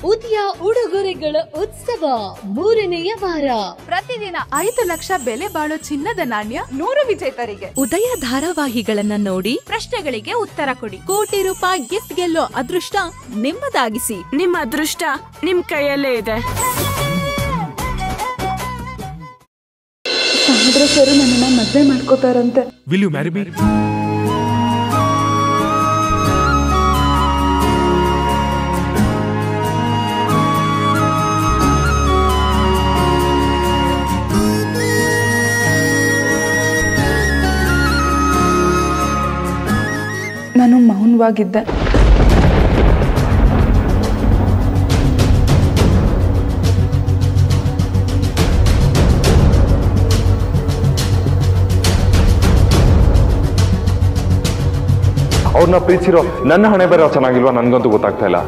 ಉದಯ ಉಡುಗೊರೆಗಳ ಉತ್ಸವ 3ನೇ ವಾರ. ಪ್ರತಿದಿನ 5 ಲಕ್ಷ ಬೆಲೆ ಬಾಳೋ ಚಿನ್ನದ ನಾಣ್ಯ 100 ವಿಜೇತರಿಗೆ. ಉದಯ ಧಾರಾವಾಹಿಗಳನ್ನ ನೋಡಿ ಪ್ರಶ್ನೆಗಳಿಗೆ ಉತ್ತರ ಕೊಡಿ. ಕೋಟಿ ರೂಪಾಯಿ ಗಿಫ್ಟ್ ಗೆಲ್ಲೋ ಅದೃಷ್ಟ ನಿಮ್ಮದಾಗಿಸಿ. ನಿಮ್ಮ ಅದೃಷ್ಟ ನಿಮ್ ಕೈಯಲ್ಲೇ ಇದೆ. ಸಮುದ್ರ ಸರ್ ನನ್ನನ್ನ ಮದುವೆ ಮಾಡ್ಕೋತಾರಂತೆ. Will you marry me? ನಾನು ಮೌನವಾಗಿದ್ದೆ. ಅವ್ರನ್ನ ಪ್ರೀತಿಸಿರೋ ನನ್ನ ಹಣೆ ಬೇರೆ ಚೆನ್ನಾಗಿಲ್ವಾ ನನ್ಗಂತೂ ಗೊತ್ತಾಗ್ತಾ ಇಲ್ಲ.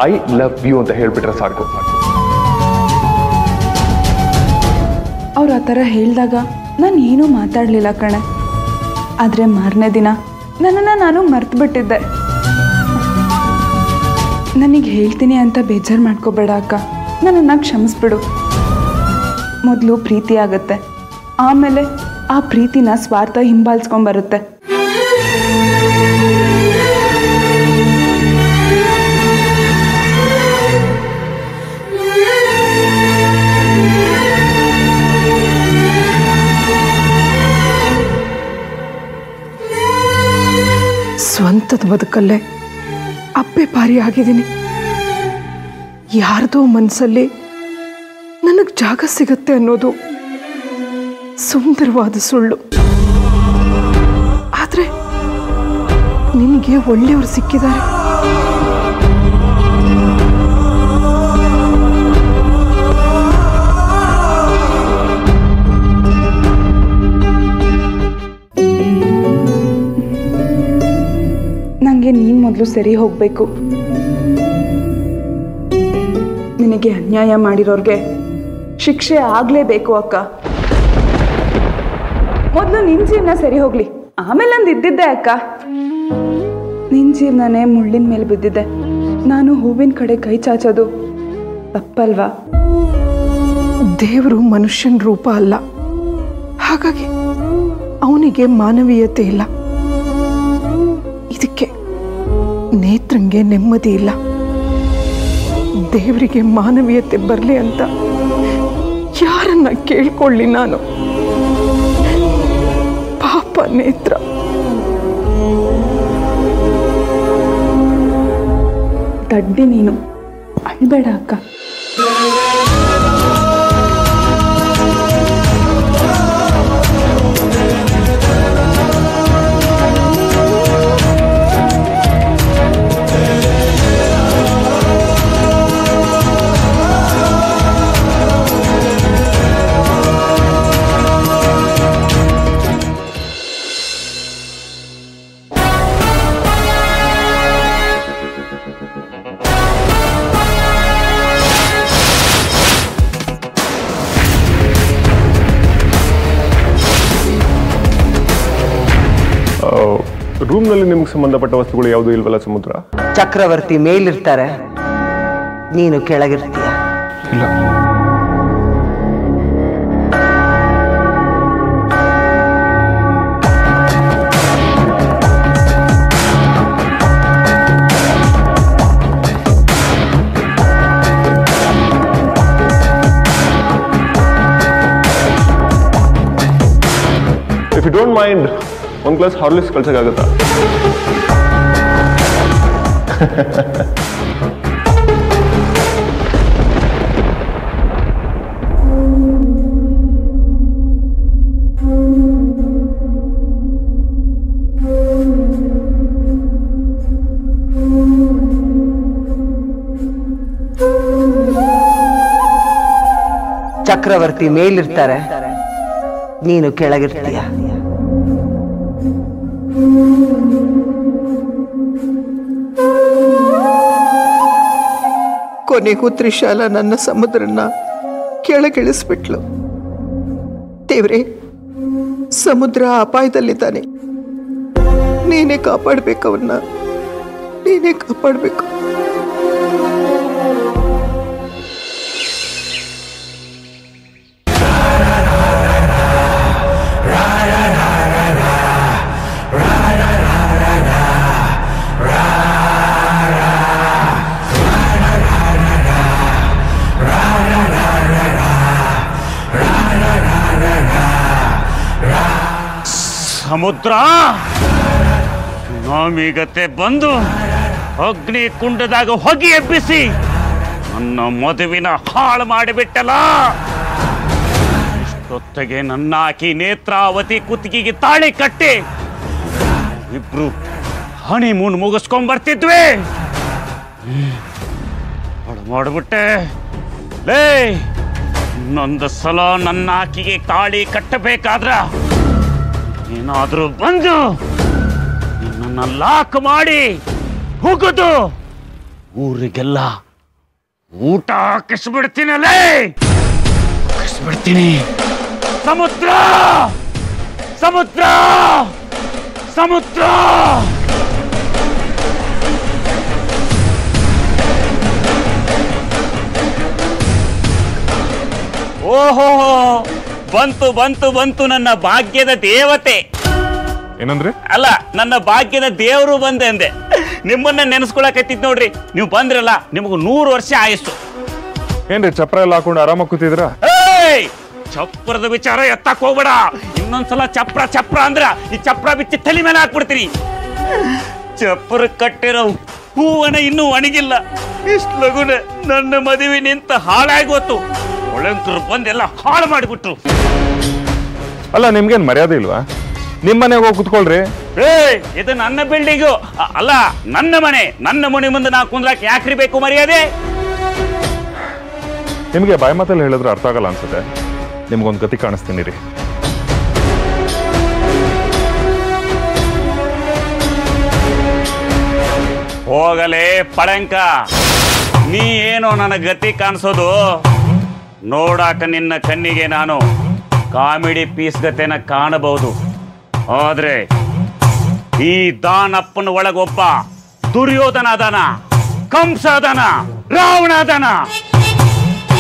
ಐ ಲವ್ ಯು ಅಂತ ಹೇಳ್ಬಿಟ್ರೆ ಸಾಕು. ಅವ್ರು ಆ ಥರ ಹೇಳಿದಾಗ ನಾನು ಏನೂ ಮಾತಾಡಲಿಲ್ಲ ಕಣೆ. ಆದರೆ ಮಾರನೇ ದಿನ ನನ್ನನ್ನು ನಾನು ಮರ್ತು ಬಿಟ್ಟಿದ್ದೆ. ನನಗೆ ಹೇಳ್ತೀನಿ ಅಂತ ಬೇಜಾರು ಮಾಡ್ಕೋಬೇಡ ಅಕ್ಕ, ನನ್ನನ್ನು ಕ್ಷಮಿಸ್ಬಿಡು. ಮೊದಲು ಪ್ರೀತಿ ಆಗತ್ತೆ, ಆಮೇಲೆ ಆ ಪ್ರೀತಿನ ಸ್ವಾರ್ಥ ಹಿಂಬಾಲಿಸ್ಕೊಂಡ್ಬರುತ್ತೆ. ಸ್ವಂತದ ಬದುಕಲ್ಲೇ ಅಪ್ಪೆ ಪಾರಿ ಆಗಿದ್ದೀನಿ. ಯಾರ್ದೋ ಮನಸ್ಸಲ್ಲಿ ನನಗೆ ಜಾಗ ಸಿಗತ್ತೆ ಅನ್ನೋದು ಸುಂದರವಾದ ಸುಳ್ಳು. ಆದ್ರೆ ನಿನಗೆ ಒಳ್ಳೆಯವರು ಸಿಕ್ಕಿದ್ದಾರೆ. ನನಗೆ ನೀನು ಮೊದಲು ಸರಿ ಹೋಗಬೇಕು. ನಿನಗೆ ಅನ್ಯಾಯ ಮಾಡಿರೋರ್ಗೆ ಶಿಕ್ಷೆ ಆಗಲೇಬೇಕು ಅಕ್ಕ. ಮೊದಲು ನಿನ್ನ ಜೀವನ ಸರಿ ಹೋಗ್ಲಿ, ಆಮೇಲೆ ನಂದು ಇದ್ದಿದ್ದೆ ಅಕ್ಕ. ನಿನ್ನ ಜೀವನನೇ ಮುಳ್ಳಿನ ಮೇಲೆ ಬಿದ್ದಿದ್ದೆ. ನಾನು ಹೂವಿನ ಕಡೆ ಕೈ ಚಾಚೋದು ತಪ್ಪಲ್ವಾ? ದೇವರು ಮನುಷ್ಯನ ರೂಪ ಅಲ್ಲ, ಹಾಗಾಗಿ ಅವನಿಗೆ ಮಾನವೀಯತೆ ಇಲ್ಲ. ಇದಕ್ಕೆ ನೇತ್ರಂಗೆ ನೆಮ್ಮದಿ ಇಲ್ಲ. ದೇವರಿಗೆ ಮಾನವೀಯತೆ ಬರಲಿ ಅಂತ ಯಾರನ್ನ ಕೇಳ್ಕೊಳ್ಳಿ ನಾನು? ಪಾಪ ನೇತ್ರ. ದಡ್ಡಿ ನೀನು, ಅಳ್ಬೇಡ ಅಕ್ಕ. ರೂಮ್ನಲ್ಲಿ ನಿಮ್ಗೆ ಸಂಬಂಧಪಟ್ಟ ವಸ್ತುಗಳು ಯಾವುದು ಇಲ್ವಲ್ಲ ಸಮುದ್ರ? ಚಕ್ರವರ್ತಿ ಮೇಲಿರ್ತಾರೆ, ನೀನು ಕೆಳಗಿರ್ತೀಯ. ಇಲ್ಲ. If you don't mind, 1 glass Horlicks ಕಳ್ಸಕ್ಕಾಗತ್ತಾ? ಚಕ್ರವರ್ತಿ ಮೇಲಿರ್ತಾರೆ, ನೀನು ಕೆಳಗಿರ್ತೀಯ. ಕೊನೆಗೂ ತ್ರಿಶಾಲ ನನ್ನ ಸಮುದ್ರನ ಕೆಳಗಿಳಿಸ್ಬಿಟ್ಲು. ದೇವ್ರೆ, ಸಮುದ್ರ ಅಪಾಯದಲ್ಲಿದ್ದಾನೆ, ನೀನೇ ಕಾಪಾಡ್ಬೇಕವನ್ನ. ನೀನೇ ಕಾಪಾಡಬೇಕು. ಸಮುದ್ರ ನಮೀಗತೆ ಬಂದು ಅಗ್ನಿ ಕುಂಡದಾಗ ಹೊಗೆ ಎಬ್ಬಿಸಿ ನನ್ನ ಮದುವಿನ ಹಾಳು ಮಾಡಿಬಿಟ್ಟಲ್ಲ. ಇಷ್ಟೊತ್ತಿಗೆ ನನ್ನ ಆಕಿ ನೇತ್ರಾವತಿ ಕುತ್ತಿಗೆಗೆ ತಾಳಿ ಕಟ್ಟಿ ಇಬ್ರು ಹನಿಮೂನ್ ಮುಗಿಸ್ಕೊಂಡ್ ಬರ್ತಿದ್ವಿ. ಹಾಳು ಮಾಡಿಬಿಟ್ಟೆ ಲೇ. ಇನ್ನೊಂದು ಸಲ ನನ್ನ ಆಕಿಗೆ ತಾಳಿ ಕಟ್ಟಬೇಕಾದ್ರ ಏನಾದ್ರೂ ಬಂದು ನಿನ್ನನ್ನು ಲಾಕ್ ಮಾಡಿ ಹೋಗುದು ಊರಿಗೆಲ್ಲ ಊಟ ಹಾಕಿಸ್ಬಿಡ್ತೀನಲ್ಲೇ, ಹಾಕಿಸ್ಬಿಡ್ತೀನಿ. ಸಮುದ್ರ ಸಮುದ್ರ ಸಮುದ್ರ ಓಹೋ, ಬಂತು ಬಂತು ಬಂತು ನನ್ನ ಭಾಗ್ಯದ ದೇವತೆ. ಏನಂದ್ರೆ? ಅಲ್ಲ, ನನ್ನ ಭಾಗ್ಯದ ದೇವರು ಬಂದೆ ಅಂದೆ. ನಿಮ್ಮನ್ನ ನೆನೆಸ್ಕೊಳಕತ್ತಿದ್ ನೋಡ್ರಿ. ನೀವು ಬಂದ್ರಲ್ಲ, ನಿಮಗೂ 100 ವರ್ಷ ಆಯಸ್ಸು. ಏನ್ರಿ ಚಪ್ರ ಎಲ್ಲ ಹಾಕೊಂಡು ಆರಾಮಾಗಿ ಕೂತಿದ್ರ? ಚಪ್ರದ ವಿಚಾರ ಎತ್ತಕ್ ಹೋಗ್ಬೇಡ. ಇನ್ನೊಂದ್ಸಲ ಚಪ್ರ ಚಪ್ರ ಅಂದ್ರ ಈ ಚಪ್ರ ಬಿಚ್ಚಿ ತಲೆ ಮೇಲೆ ಹಾಕ್ಬಿಡ್ತೀನಿ. ಚಪ್ರ ಕಟ್ಟಿರೋ ಹೂವನ ಇನ್ನೂ ಒಣಗಿಲ್ಲ. ಇಷ್ಟು ಲಗುನ ನನ್ನ ಮದುವೆ ನಿಂತ ಹಾಳಾಗೋತು. ಒಳಂಕರು ಬಂದೆಲ್ಲ ಹಾಳು ಮಾಡಿಬಿಟ್ರು. ಅಲ್ಲ, ನಿಮ್ಗೇನ್ ಮರ್ಯಾದೆ ಇಲ್ವಾ? ನಿಮ್ಮನೆಗೆ ಹೋಗಿ ಕುತ್ಕೊಳ್ರಿ. ಇದು ನನ್ನ ಬಿಲ್ಡಿಂಗು, ಅಲ್ಲ ನನ್ನ ಮನೆ. ನನ್ನ ಮನೆ ಮುಂದೆ ನಾ ಕುಂದ್ರಾಕ್ ಯಾಕ್ರಿ ಬೇಕು ಮರ್ಯಾದೆ? ನಿಮ್ಗೆ ಬಾಯಿ ಮಾತಲ್ಲಿ ಹೇಳಿದ್ರೆ ಅರ್ಥ ಆಗಲ್ಲ ಅನ್ಸುತ್ತೆ. ನಿಮ್ಗೊಂದು ಗತಿ ಕಾಣಿಸ್ತೀನಿ ರೀ. ಹೋಗಲೇ ಪಳಂಕ, ನೀ ಏನೋ ನನ್ನ ಗತಿ ಕಾಣಿಸೋದು. ನೋಡಾಕ ನಿನ್ನ ಕಣ್ಣಿಗೆ ನಾನು ಕಾಮಿಡಿ ಪೀಸ್ ಗತೆನ ಕಾಣಬಹುದು. ಆದ್ರೆ ಈ ದಾನಪ್ಪನ ಒಳಗೊಬ್ಬ ದುರ್ಯೋಧನ ಅದಾನ, ಕಂಸ ಅದಾನ, ರಾವಣ ಅದಾನ.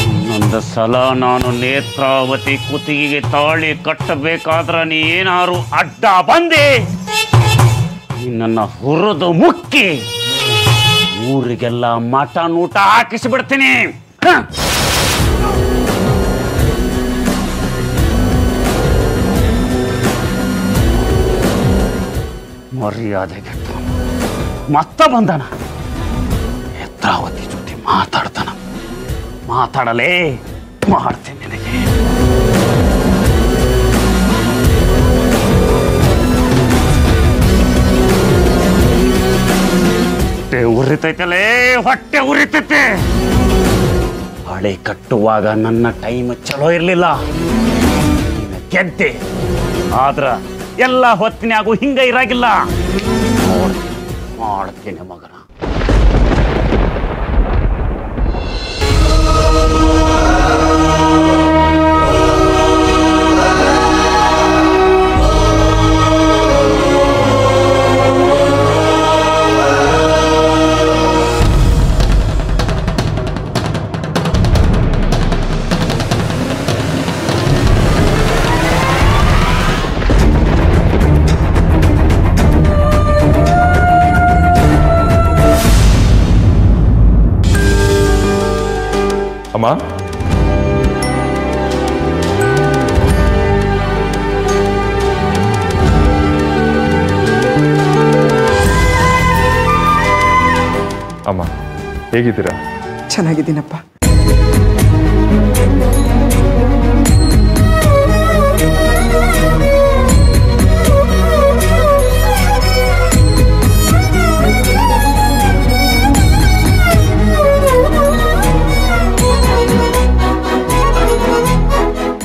ಇನ್ನೊಂದು ಸಲ ನಾನು ನೇತ್ರಾವತಿ ಕುತ್ತಿಗೆಗೆ ತಾಳಿ ಕಟ್ಟಬೇಕಾದ್ರ ನೀ ಏನಾರು ಅಡ್ಡ ಬಂದೆ ನಿನ್ನನ್ನು ಹುರಿದು ಮುಕ್ಕಿ ಊರಿಗೆಲ್ಲ ಮಟನ್ ಊಟ ಹಾಕಿಸಿಬಿಡ್ತೀನಿ. ಮರ್ಯಾದೆಗೆ ಮತ್ತ ಬಂದನ. ನೇತ್ರಾವತಿ ಜೊತೆ ಮಾತಾಡ್ತಾನ. ಮಾತಾಡಲೇ ಮಾಡ್ತೀನಿ ನಿನಗೆ. ಹೊಟ್ಟೆ ಉರಿತೈತಲೇ, ಹೊಟ್ಟೆ ಉರಿತೈತೆ. ಹಳೆ ಕಟ್ಟುವಾಗ ನನ್ನ ಟೈಮ್ ಚಲೋ ಇರ್ಲಿಲ್ಲ, ಗೆದ್ದೆ. ಆದ್ರ ಎಲ್ಲ ಹೊತ್ತಿನಾಗೂ ಹಿಂಗ ಇರಾಗಿಲ್ಲ. ಮಾಡ್ತೀನಿ ಮಗನ. ಅಮ್ಮ, ಅಮ್ಮ ಹೇಗಿದ್ದೀರಾ? ಚೆನ್ನಾಗಿದ್ದೀನಪ್ಪ.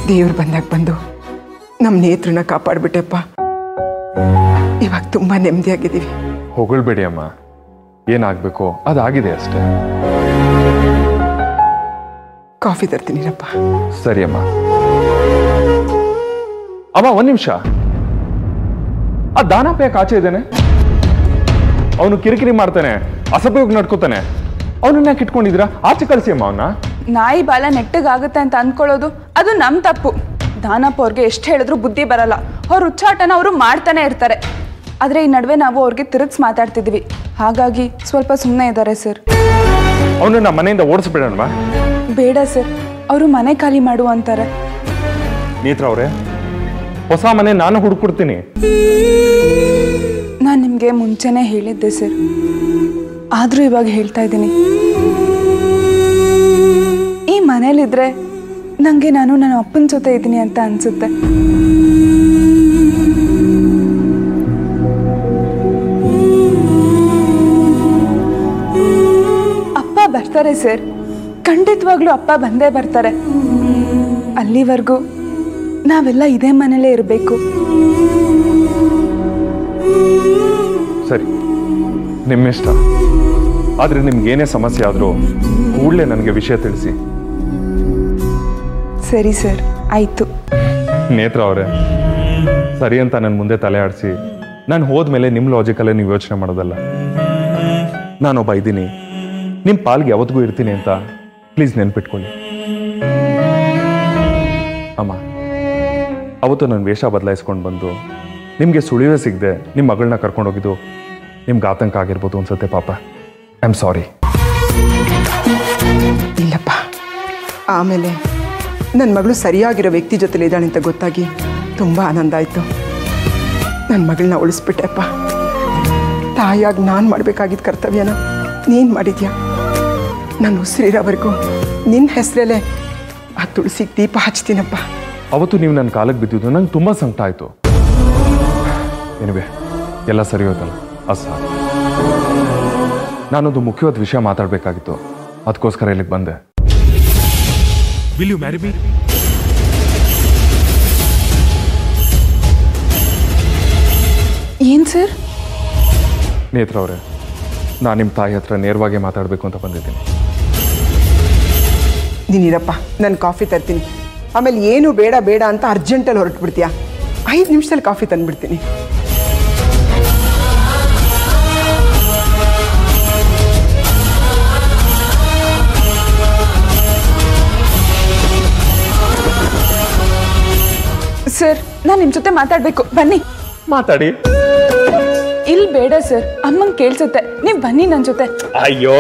ದೇವ್ರು ಬಂದಾಗ ಬಂದು ನಮ್ಮ ನೇತ್ರನ ಕಾಪಾಡ್ಬಿಟ್ಟೆಪ್ಪ. ಇವಾಗ ತುಂಬಾ ನೆಮ್ಮದಿಯಾಗಿದ್ದೀವಿ. ಹೊಗಳ್ಬೇಡಿ ಅಮ್ಮ, ಏನಾಗಬೇಕೋ ಅದಾಗಿದೆ ಅಷ್ಟೇ. ಕಾಫಿ ತರ್ತೀನಿರಪ್ಪ. ಸರಿ ಅಮ್ಮ. ಅಮ್ಮ, 1 ನಿಮಿಷ. ಆ ದಾನಪ್ಪ ಯಾಕೆ ಆಚೆ ಇದ್ದೇನೆ? ಅವನು ಕಿರಿಕಿರಿ ಮಾಡ್ತಾನೆ, ಅಸಭ್ಯವಾಗಿ ನಡ್ಕೋತಾನೆ. ಅವನನ್ನ ಯಾಕೆ ಇಟ್ಕೊಂಡಿದ್ದೀರಾ? ಆಚೆ ಕಳಿಸಿ ಅಮ್ಮ ಅವನ್ನ. ನಾಯಿ ಬಾಲ ನೆಟ್ಟಗಾಗುತ್ತೆ ಅಂತ ಅಂದ್ಕೊಳ್ಳೋದು ಅದು ನಮ್ಮ ತಪ್ಪು. ದಾನಪ್ಪ ಅವ್ರಿಗೆ ಎಷ್ಟು ಹೇಳಿದ್ರು ಬುದ್ಧಿ ಬರಲ್ಲ. ಅವ್ರ ಉಚ್ಚಾಟನ ಅವರು ಮಾಡ್ತಾನೆ ಇರ್ತಾರೆ. ಆದರೆ ಈ ನಡುವೆ ನಾವು ಅವ್ರಿಗೆ ತಿರುಗಿಸಿ ಮಾತಾಡ್ತಿದ್ವಿ, ಹಾಗಾಗಿ ಸ್ವಲ್ಪ ಸುಮ್ಮನೆ ಇದ್ದಾರೆ ಸರ್. ಅವನನ್ನ ಮನೆಯಿಂದ ಓಡಿಸ್ಬಿಡೋಣವಾ? ಬೇಡ ಸರ್, ಅವರು ಮನೆ ಖಾಲಿ ಮಾಡು ಅಂತಾರೆ. ನೇತ್ರ ಅವರೇ, ಹೊಸ ಮನೆ ನಾನು ಹುಡುಕೊಡ್ತೀನಿ. ನಾನು ನಿಮಗೆ ಮುಂಚೆನೇ ಹೇಳಿದ್ದೆ ಸರ್, ಆದರೂ ಇವಾಗ ಹೇಳ್ತಾ ಇದ್ದೀನಿ. ಈ ಮನೇಲಿದ್ರೆ ನನಗೆ ನಾನು ನನ್ನ ಅಪ್ಪನ ಜೊತೆ ಇದ್ದೀನಿ ಅಂತ ಅನಿಸುತ್ತೆ. ಅಪ್ಪ ಬರ್ತಾರೆ ಸರ್, ಖಂಡಿತವಾಗ್ಲೂ ಅಪ್ಪ ಬಂದೇ ಬರ್ತಾರೆ. ಅಲ್ಲಿವರೆಗೂ ನಾವೆಲ್ಲ ಇದೇ ಮನೇಲೇ ಇರಬೇಕು. ಸರಿ, ನಿಮ್ಮಿಷ್ಟ. ಆದರೆ ನಿಮ್ಗೇನೇ ಸಮಸ್ಯೆ ಆದರೂ ಕೂಡಲೇ ನನಗೆ ವಿಷಯ ತಿಳಿಸಿ. ಸರಿ ಸರ್, ಆಯಿತು. ನೇತ್ರ ಅವರೇ, ಸರಿ ಅಂತ ನನ್ನ ಮುಂದೆ ತಲೆ ಆಡಿಸಿ ನಾನು ಹೋದ್ಮೇಲೆ ನಿಮ್ಮ ಲಾಜಿಕಲ್ಲೇ ನೀವು ಯೋಚನೆ ಮಾಡೋದಲ್ಲ. ನಾನೊಬ್ಬ ಇದ್ದೀನಿ, ನಿಮ್ಮ ಪಾಲ್ಗೆ ಯಾವತ್ತಿಗೂ ಇರ್ತೀನಿ ಅಂತ ಪ್ಲೀಸ್ ನೆನ್ಪಿಟ್ಕೊಳ್ಳಿ. ಅಮ್ಮ, ಅವತ್ತು ನನ್ನ ವೇಷ ಬದಲಾಯಿಸ್ಕೊಂಡು ಬಂದು ನಿಮಗೆ ಸುಳಿವೇ ಸಿಗದೆ ನಿಮ್ಮ ಮಗಳನ್ನ ಕರ್ಕೊಂಡೋಗಿದ್ದು ನಿಮ್ಗೆ ಆತಂಕ ಆಗಿರ್ಬೋದು ಅನ್ಸುತ್ತೆ. ಪಾಪ, ಐ ಆಮ್ ಸಾರಿ. ಇಲ್ಲಪ್ಪ, ಆಮೇಲೆ ನನ್ನ ಮಗಳು ಸರಿಯಾಗಿರೋ ವ್ಯಕ್ತಿ ಜೊತೆಲಿ ಇದ್ದಾಳೆ ಅಂತ ಗೊತ್ತಾಗಿ ತುಂಬ ಆನಂದ ಆಯಿತು. ನನ್ನ ಮಗಳನ್ನ ಉಳಿಸ್ಬಿಟ್ಟೆಪ್ಪ. ತಾಯಿಯಾಗಿ ನಾನು ಮಾಡಬೇಕಾಗಿದ್ದ ಕರ್ತವ್ಯನ ನೀನು ಮಾಡಿದ್ಯಾ. ನಾನು ಉಸಿರಿರೋವರೆಗೂ ನಿನ್ನ ಹೆಸರಲ್ಲೇ ಆ ತುಳಸಿಗೆ ದೀಪ ಹಚ್ತೀನಪ್ಪ. ಅವತ್ತು ನೀವು ನನ್ನ ಕಾಲಕ್ಕೆ ಬಿದ್ದಿದ್ದು ನಂಗೆ ತುಂಬ ಸಂಕಟ ಆಯಿತು. ಏನಿವೆ, ಎಲ್ಲ ಸರಿ ಹೋಯ್ತಲ್ಲ, ಅದು ಸಾಕು. ನಾನೊಂದು ಮುಖ್ಯವಾದ ವಿಷಯ ಮಾತಾಡಬೇಕಾಗಿತ್ತು, ಅದಕ್ಕೋಸ್ಕರ ಇಲ್ಲಿಗೆ ಬಂದೆ. Will you marry me? ಏನು ಸರ್? ನೇತ್ರ ಅವರೇ, ನಾನು ನಿಮ್ಮ ತಾಯಿ ಹತ್ರ ನೇರವಾಗಿ ಮಾತಾಡಬೇಕು ಅಂತ ಬಂದಿದ್ದೀನಿ. ನೀನಿರಪ್ಪ, ನಾನು ಕಾಫಿ ತರ್ತೀನಿ. ಆಮೇಲೆ ಏನು ಬೇಡ ಬೇಡ ಅಂತ ಅರ್ಜೆಂಟಲ್ಲಿ ಹೊರಟುಬಿಡ್ತೀಯಾ? 5 ನಿಮಿಷದಲ್ಲಿ ಕಾಫಿ ತಂದುಬಿಡ್ತೀನಿ. ಸರ್, ನಾನು ನಿಮ್ಮ ಜೊತೆ ಮಾತಾಡಬೇಕು, ಬನ್ನಿ. ಮಾತಾಡಿ. ಇಲ್ಲಿ ಬೇಡ ಸರ್, ಅಮ್ಮಂಗೆ ಕೇಳಿಸುತ್ತೆ. ನೀವು ಬನ್ನಿ ನನ್ನ ಜೊತೆ. ಅಯ್ಯೋ,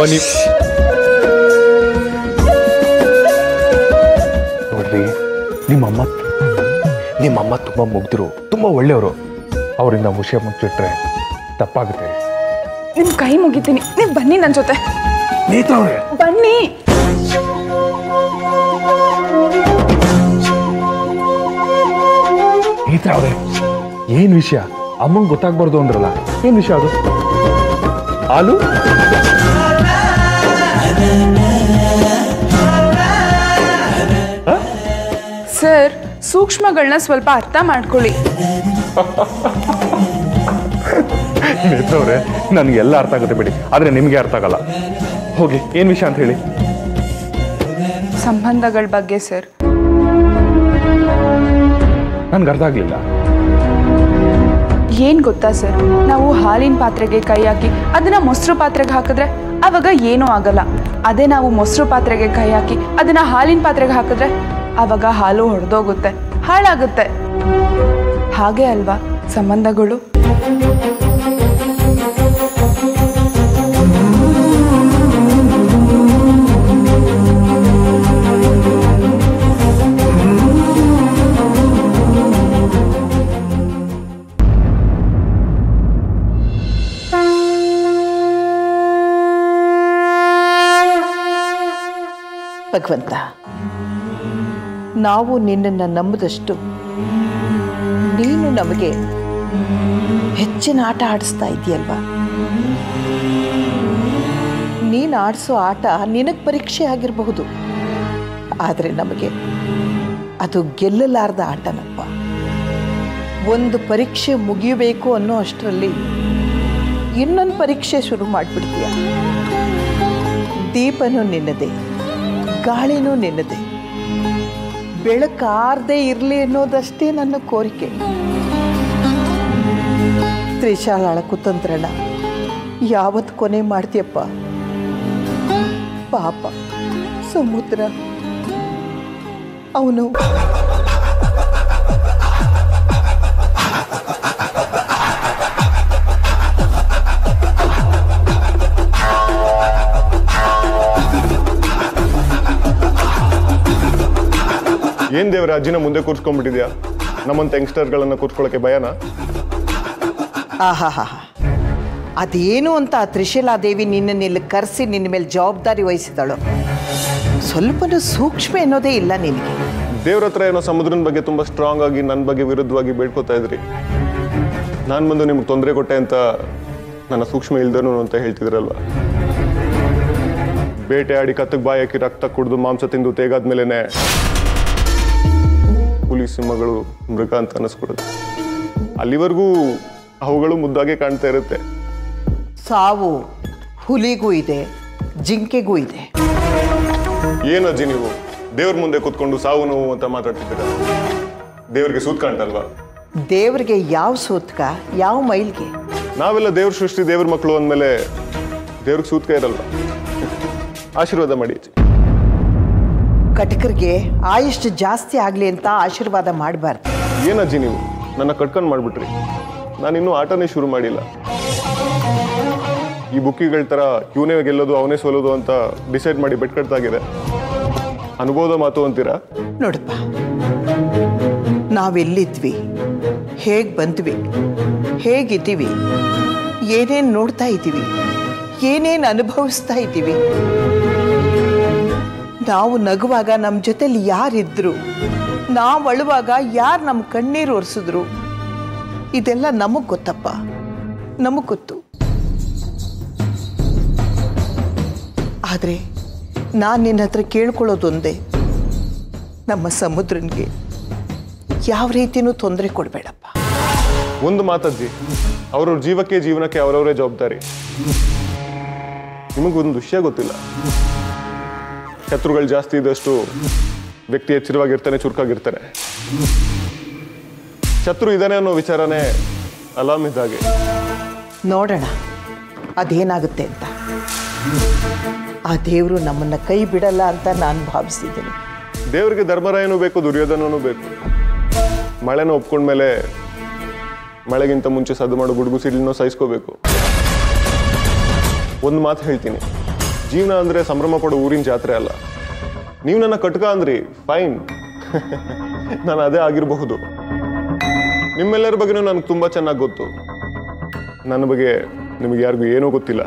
ನೋಡ್ರಿ, ನಿಮ್ಮಮ್ಮ ತುಂಬ ಮುಗ್ಧರು, ತುಂಬ ಒಳ್ಳೆಯವರು. ಅವರಿಂದ ವಿಷಯ ಮುಚ್ಚಿಟ್ರೆ ತಪ್ಪಾಗುತ್ತೆ. ನಿಮ್ಮ ಕೈ ಮುಗಿತೀನಿ, ನೀವು ಬನ್ನಿ ನನ್ನ ಜೊತೆ. ನೇತ್ರ ಅವರೇ, ಬನ್ನಿ. ನೇತ್ರ ಅವರೇ, ಏನ್ ವಿಷಯ? ಅಮ್ಮಂಗೆ ಗೊತ್ತಾಗ್ಬಾರ್ದು ಅಂದ್ರಲ್ಲ, ಏನ್ ವಿಷಯ ಅದು? ಹಾಲು? ಸರ್, ಸೂಕ್ಷ್ಮಗಳನ್ನ ಸ್ವಲ್ಪ ಅರ್ಥ ಮಾಡ್ಕೊಳ್ಳಿ. ನೇತ್ರ ಅವರೇ, ನನಗೆಲ್ಲ ಅರ್ಥ ಆಗುತ್ತೆ ಬಿಡಿ, ಆದ್ರೆ ನಿಮ್ಗೆ ಅರ್ಥ ಆಗಲ್ಲ. ಹೋಗಿ, ಏನ್ ವಿಷಯ ಅಂತ ಹೇಳಿ. ಸಂಬಂಧಗಳ ಬಗ್ಗೆ ಸರ್. ನನ್ಗೆ ಅರ್ಥ ಆಗ್ಲಿಲ್ಲ. ಏನ್ ಗೊತ್ತಾ ಸರ್, ನಾವು ಹಾಲಿನ ಪಾತ್ರೆಗೆ ಕೈ ಹಾಕಿ ಅದನ್ನ ಮೊಸರು ಪಾತ್ರೆಗೆ ಹಾಕಿದ್ರೆ ಅವಾಗ ಏನೂ ಆಗಲ್ಲ. ಅದೇ ನಾವು ಮೊಸರು ಪಾತ್ರೆಗೆ ಕೈ ಹಾಕಿ ಅದನ್ನ ಹಾಲಿನ ಪಾತ್ರೆಗೆ ಹಾಕಿದ್ರೆ ಅವಾಗ ಹಾಲು ಹೊಡೆದೋಗುತ್ತೆ, ಹಾಳಾಗುತ್ತೆ. ಹಾಗೆ ಅಲ್ವಾ ಸಂಬಂಧಗಳು? ಭಗವಂತ, ನಾವು ನಿನ್ನನ್ನು ನಂಬಿದಷ್ಟು ನೀನು ನಮಗೆ ಹೆಚ್ಚಿನ ಆಟ ಆಡಿಸ್ತಾ ಇದೆಯಲ್ವಾ? ನೀನು ಆಡಿಸೋ ಆಟ ನಿನಗೆ ಪರೀಕ್ಷೆ ಆಗಿರಬಹುದು, ಆದರೆ ನಮಗೆ ಅದು ಗೆಲ್ಲಲಾರ್ದ ಆಟನಪ್ಪ. ಒಂದು ಪರೀಕ್ಷೆ ಮುಗಿಯಬೇಕು ಅನ್ನೋ ಅಷ್ಟರಲ್ಲಿ ಇನ್ನೊಂದು ಪರೀಕ್ಷೆ ಶುರು ಮಾಡಿಬಿಡ್ತೀಯ. ದೀಪನೂ ನಿನ್ನದೇ, ಗಾಳಿನೂ ನಿನ್ನದೇ. ಬೆಳಕಾರದೇ ಇರಲಿ ಅನ್ನೋದಷ್ಟೇ ನನ್ನ ಕೋರಿಕೆ. ತ್ರಿಶಾಲಾಳ ಕುತಂತ್ರನ ಯಾವತ್ತು ಕೊನೆ ಮಾಡ್ತೀಯಪ್ಪ? ಪಾಪ ಸಮುದ್ರ ಅವನು ಏನ್ ದೇವ್ರ ಅಜ್ಜಿನ ಮುಂದೆ ಕೂರ್ಸ್ಕೊಂಡ್ಬಿಟ್ಟಿದ್ಯಾ? ನಮ್ಮಂತ ಯಂಗ್ಸ್ಟರ್ಗಳನ್ನ ಕೂರ್ಸ್ಕೊಳಕ್ಕೆ ಭಯನಾ? ಆಹಾ, ಅದೇನು ಅಂತ ತ್ರಿಶೀಲಾದೇವಿ ನಿನ್ನೆಲ್ಲ ಕರೆಸಿ ನಿನ್ನ ಮೇಲೆ ಜವಾಬ್ದಾರಿ ವಹಿಸಿದಳು. ಸ್ವಲ್ಪನೂ ಸೂಕ್ಷ್ಮ ಅನ್ನೋದೇ ಇಲ್ಲ ನಿನಗೆ. ದೇವ್ರ ಹತ್ರ ಏನೋ ಸಮುದ್ರನ ಬಗ್ಗೆ ತುಂಬಾ ಸ್ಟ್ರಾಂಗ್ ಆಗಿ ನನ್ನ ಬಗ್ಗೆ ವಿರುದ್ಧವಾಗಿ ಬೇಡ್ಕೋತಾ ಇದ್ರಿ. ನಾನು ಬಂದು ನಿಮ್ಗೆ ತೊಂದರೆ ಕೊಟ್ಟೆ ಅಂತ ನನ್ನ ಸೂಕ್ಷ್ಮ ಇಲ್ದನು ಅಂತ ಹೇಳ್ತಿದ್ರಲ್ವ. ಬೇಟೆ ಆಡಿ ಕತ್ತಕ್ಕೆ ಬಾಯಿ ಹಾಕಿ ರಕ್ತ ಕುಡಿದು ಮಾಂಸ ತಿಂದು ತೇಗಾದ್ಮೇಲೆನೆ ಹುಲಿ ಸಿಂಹಗಳು ಮೃಗ ಅಂತ ಅನಿಸ್ಕೊಡುತ್ತೆ. ಅಲ್ಲಿವರೆಗೂ ಅವುಗಳು ಮುದ್ದಾಗೆ ಕಾಣ್ತಾ ಇರುತ್ತೆ. ಸಾವು ಹುಲಿಗೂ ಇದೆ, ಜಿಂಕೆಗೂ ಇದೆ. ಏನಜ್ಜಿ ನೀವು ದೇವ್ರ ಮುಂದೆ ಕೂತ್ಕೊಂಡು ಸಾವು ನೋವು ಅಂತ ಮಾತಾಡ್ತಿದ್ದೀರ? ದೇವ್ರಿಗೆ ಸೂತ್ ಕಾಣ್ತಲ್ವಾ? ದೇವ್ರಿಗೆ ಯಾವ ಸೂತ್ಕ, ಯಾವ ಮೈಲ್ಗೆ? ನಾವೆಲ್ಲ ದೇವ್ರ ಸೃಷ್ಟಿ, ದೇವ್ರ ಮಕ್ಕಳು ಅಂದಮೇಲೆ ದೇವ್ರಿಗೆ ಸೂತ್ಕ ಇರಲ್ವಾ? ಆಶೀರ್ವಾದ ಮಾಡಿ. ಕಟಕರಿಗೆ ಆಯುಷ್ಯ ಜಾಸ್ತಿ ಆಗಲಿ ಅಂತ ಆಶೀರ್ವಾದ ಮಾಡಬಾರ್ದು. ಏನಜ್ಜಿ ನೀವು ನನ್ನ ಕಟ್ಕೊಂಡು ಮಾಡಿಬಿಟ್ರಿ. ನಾನಿನ್ನೂ ಆಟನೇ ಶುರು ಮಾಡಿಲ್ಲ. ಈ ಬುಕ್ಕಿಗಳ ಥರ ಇವನೇ ಗೆಲ್ಲೋದು ಅವನೇ ಸೋಲೋದು ಅಂತ ಡಿಸೈಡ್ ಮಾಡಿ ಬೆಟ್ ಕಟ್ತಾಗಿದೆ. ಅನುಭವದ ಮಾತು ಅಂತೀರಾ? ನೋಡಪ್ಪ, ನಾವೆಲ್ಲಿದ್ವಿ, ಹೇಗೆ ಬಂದ್ವಿ, ಹೇಗಿದ್ದೀವಿ, ಏನೇನು ನೋಡ್ತಾ ಇದ್ದೀವಿ, ಏನೇನು ಅನುಭವಿಸ್ತಾ ಇದ್ದೀವಿ, ನಾವು ನಗುವಾಗ ನಮ್ಮ ಜೊತೆಲಿ ಯಾರಿದ್ರು, ನಾವು ಅಳುವಾಗ ಯಾರು ನಮ್ಮ ಕಣ್ಣೀರು ಒರೆಸಿದ್ರು, ಇದೆಲ್ಲ ನಮಗೆ ಗೊತ್ತಪ್ಪ, ನಮಗೆ ಗೊತ್ತು. ಆದರೆ ನಾನು ನಿನ್ನ ಹತ್ರ ಕೇಳ್ಕೊಳ್ಳೋದೊಂದೇ, ನಮ್ಮ ಸಮುದ್ರನಿಗೆ ಯಾವ ರೀತಿಯೂ ತೊಂದರೆ ಕೊಡಬೇಡಪ್ಪ. ಒಂದು ಮಾತಜ್ಜಿ, ಅವ್ರವ್ರ ಜೀವಕ್ಕೆ ಜೀವನಕ್ಕೆ ಅವರವರೇ ಜವಾಬ್ದಾರಿ. ನಿಮಗೊಂದು ವಿಷಯ ಗೊತ್ತಿಲ್ಲ, ಶತ್ರುಗಳು ಜಾಸ್ತಿ ಇದ್ದಷ್ಟು ವ್ಯಕ್ತಿ ಎಚ್ಚರವಾಗಿರ್ತಾನೆ, ಚುರುಕಾಗಿರ್ತಾನೆ. ಶತ್ರು ಇದ್ದಾನೆ ಅನ್ನೋ ವಿಚಾರನೇ ಅಲಾರ್ಮ್ ಇದ್ದಾಗೆ. ನೋಡೋಣ ಅದೇನಾಗುತ್ತೆ ಅಂತ. ಆ ದೇವರು ನಮ್ಮನ್ನ ಕೈ ಬಿಡಲ್ಲ ಅಂತ ನಾನು ಭಾವಿಸಿದ್ದೀನಿ. ದೇವರಿಗೆ ಧರ್ಮರಾಯನೂ ಬೇಕು, ದುರ್ಯೋಧನನೂ ಬೇಕು. ಮಳೆನ ಒಪ್ಕೊಂಡ್ಮೇಲೆ ಮಳೆಗಿಂತ ಮುಂಚೆ ಸದ್ದು ಮಾಡೋ ಗುಡುಗು ಸಿಡಿಲನ್ನೂ ಸಹಿಸ್ಕೋಬೇಕು. ಒಂದು ಮಾತು ಹೇಳ್ತೀನಿ, ಜೀವನ ಅಂದರೆ ಸಂಭ್ರಮ ಪಡೋ ಊರಿನ ಜಾತ್ರೆ ಅಲ್ಲ. ನೀವು ನನ್ನ ಕಟ್ಕ ಅಂದ್ರಿ, ಫೈನ್, ನಾನು ಅದೇ ಆಗಿರಬಹುದು. ನಿಮ್ಮೆಲ್ಲರ ಬಗ್ಗೆನೂ ನನಗೆ ತುಂಬ ಚೆನ್ನಾಗಿ ಗೊತ್ತು. ನನ್ನ ಬಗ್ಗೆ ನಿಮಗೆ ಯಾರಿಗೂ ಏನೂ ಗೊತ್ತಿಲ್ಲ.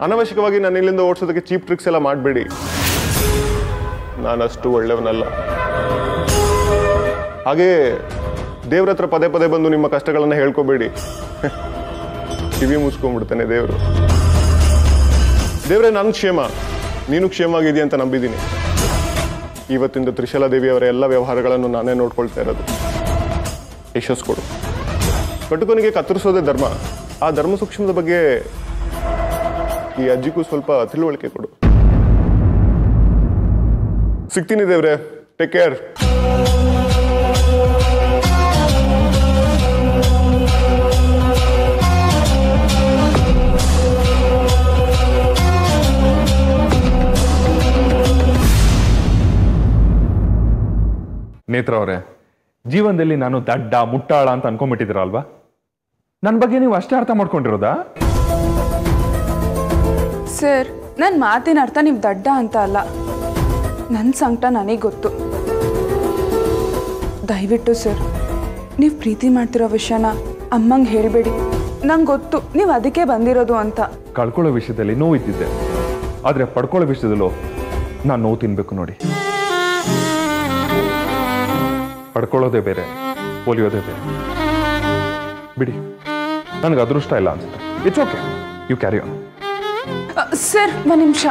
ಅನವಶ್ಯಕವಾಗಿ ನಾನು ಇಲ್ಲಿಂದ ಓಡಿಸೋದಕ್ಕೆ ಚೀಪ್ ಟ್ರಿಕ್ಸ್ ಎಲ್ಲ ಮಾಡಬೇಡಿ. ನಾನಷ್ಟು ಒಳ್ಳೆಯವನಲ್ಲ. ಹಾಗೇ ದೇವ್ರ ಹತ್ರ ಪದೇ ಪದೇ ಬಂದು ನಿಮ್ಮ ಕಷ್ಟಗಳನ್ನು ಹೇಳ್ಕೋಬೇಡಿ. ಕಿವಿ ಮುಚ್ಕೊಂಡ್ಬಿಡ್ತಾನೆ ದೇವರು. ದೇವ್ರೆ, ನನ್ನ ಕ್ಷೇಮ, ನೀನು ಕ್ಷೇಮ ಆಗಿದೆಯಾ ಅಂತ ನಂಬಿದ್ದೀನಿ. ಇವತ್ತಿಂದ ತ್ರಿಶೀಲಾದೇವಿ ಅವರ ಎಲ್ಲ ವ್ಯವಹಾರಗಳನ್ನು ನಾನೇ ನೋಡ್ಕೊಳ್ತಾ ಇರೋದು. ಯಶಸ್ಸು ಕೊಡು. ಕಟುಕನಿಗೆ ಕತ್ತರಿಸೋದೇ ಧರ್ಮ. ಆ ಧರ್ಮ ಸೂಕ್ಷ್ಮದ ಬಗ್ಗೆ ಈ ಅಜ್ಜಿಗೂ ಸ್ವಲ್ಪ ತಿಳುವಳಿಕೆ ಕೊಡು. ಸಿಗ್ತೀನಿ ದೇವ್ರೆ, ಟೇಕ್ ಕೇರ್. ನೇತ್ರ ಅವರೇ, ಜೀವನದಲ್ಲಿ ನಾನು ದಡ್ಡ ಮುಟ್ಟಾಳ ಅಂತ ಅನ್ಕೊಂಡ್ಬಿಟ್ಟಿದ್ದೀರ ಅಲ್ವಾ? ನನ್ನ ಬಗ್ಗೆ ನೀವು ಅಷ್ಟೇ ಅರ್ಥ ಮಾಡ್ಕೊಂಡಿರೋದಾ? ಸರ್, ನನ್ನ ಮಾತಿನ ಅರ್ಥ ನೀವು ದಡ್ಡ ಅಂತ ಅಲ್ಲ. ನನ್ನ ಸಂಕಟ ನನಗೆ ಗೊತ್ತು. ದಯವಿಟ್ಟು ಸರ್, ನೀವು ಪ್ರೀತಿ ಮಾಡ್ತಿರೋ ವಿಷಯನ ಅಮ್ಮಂಗೆ ಹೇಳಬೇಡಿ. ನಂಗೆ ಗೊತ್ತು ನೀವು ಅದಕ್ಕೆ ಬಂದಿರೋದು ಅಂತ. ಕಳ್ಕೊಳ್ಳೋ ವಿಷಯದಲ್ಲಿ ನೋವಿದ್ದಿದ್ದೆ, ಆದರೆ ಪಡ್ಕೊಳ್ಳೋ ವಿಷಯದಲ್ಲೂ ನಾನು ನೋವು ತಿನ್ಬೇಕು ನೋಡಿ. ಪಡ್ಕೊಳ್ಳೋದೇ ಬೇರೆ, ಒಲಿಯೋದೇ ಬೇರೆ. ಬಿಡಿ, ನನಗೆ ಅದೃಷ್ಟ ಇಲ್ಲ ಅನ್ಸುತ್ತೆ. It's okay, you carry on. Sir, ಒಂದು ನಿಮಿಷ.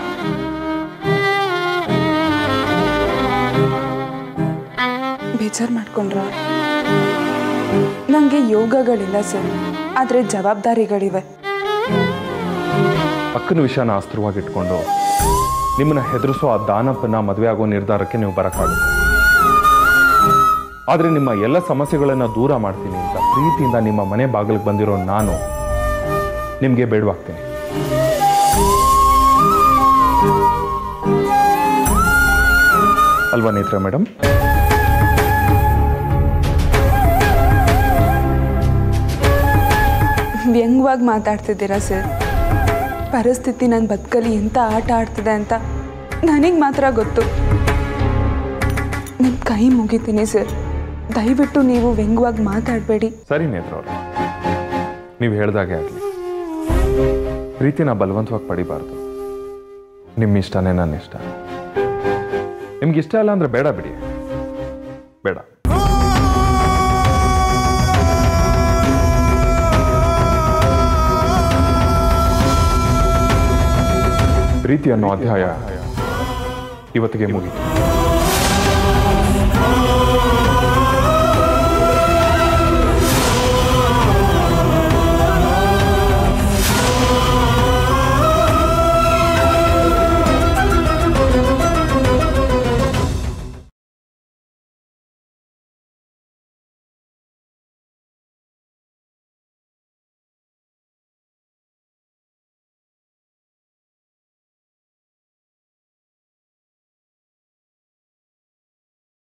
ಬೇಜಾರು ಮಾಡ್ಕೊಂಡ್ರ? ನನಗೆ ಯೋಗಗಳಿಲ್ಲ ಸರ್, ಆದರೆ ಜವಾಬ್ದಾರಿಗಳಿವೆ. ಅಕ್ಕನ ವಿಷಯನ ಅಸ್ತ್ರವಾಗಿಟ್ಕೊಂಡು ನಿಮ್ಮನ್ನ ಹೆದರಿಸೋ ಆ ದಾನಪ್ಪನ ಮದುವೆ ಆಗೋ ನಿರ್ಧಾರಕ್ಕೆ ನೀವು ಬರೋಕ್ಕಾಗುತ್ತೆ. ಆದರೆ ನಿಮ್ಮ ಎಲ್ಲ ಸಮಸ್ಯೆಗಳನ್ನು ದೂರ ಮಾಡ್ತೀನಿ ಅಂತ ಪ್ರೀತಿಯಿಂದ ನಿಮ್ಮ ಮನೆ ಬಾಗಿಲಿಗೆ ಬಂದಿರೋ ನಾನು ನಿಮಗೆ ಬೇಡವಾಗ್ತೀನಿ. ಅಲ್ವಾ ನೇತ್ರ ಮೇಡಮ್? ವ್ಯಂಗ್ಯವಾಗಿ ಮಾತಾಡ್ತಿದ್ದೀರಾ ಸರ್. ಪರಿಸ್ಥಿತಿ ನನ್ನ ಬದುಕಲ್ಲಿ ಎಂಥ ಆಟ ಆಡ್ತಿದೆ ಅಂತ ನನಗೆ ಮಾತ್ರ ಗೊತ್ತು. ನಿಮ್ಮ ಕೈ ಮುಗಿತೀನಿ ಸರ್, ದಯವಿಟ್ಟು ನೀವು ವ್ಯಂಗ್ಯವಾಗಿ ಮಾತಾಡಬೇಡಿ. ಸರಿ ನೇತ್ರ ಅವ್ರೆ, ನೀವು ಹೇಳ್ದಾಗೆ ಆಗಲಿ. ಪ್ರೀತಿನ ಬಲವಂತವಾಗಿ ಪಡಿಬಾರ್ದು. ನಿಮ್ಮ ಇಷ್ಟನೇ ನನ್ನ ಇಷ್ಟ. ನಿಮ್ಗೆ ಇಷ್ಟ ಇಲ್ಲ ಅಂದ್ರೆ ಬೇಡ ಬಿಡಿ, ಬೇಡ. ಪ್ರೀತಿ ಅನ್ನೋ ಅಧ್ಯಾಯ ಇವತ್ತಿಗೆ ಮುಗಿತು.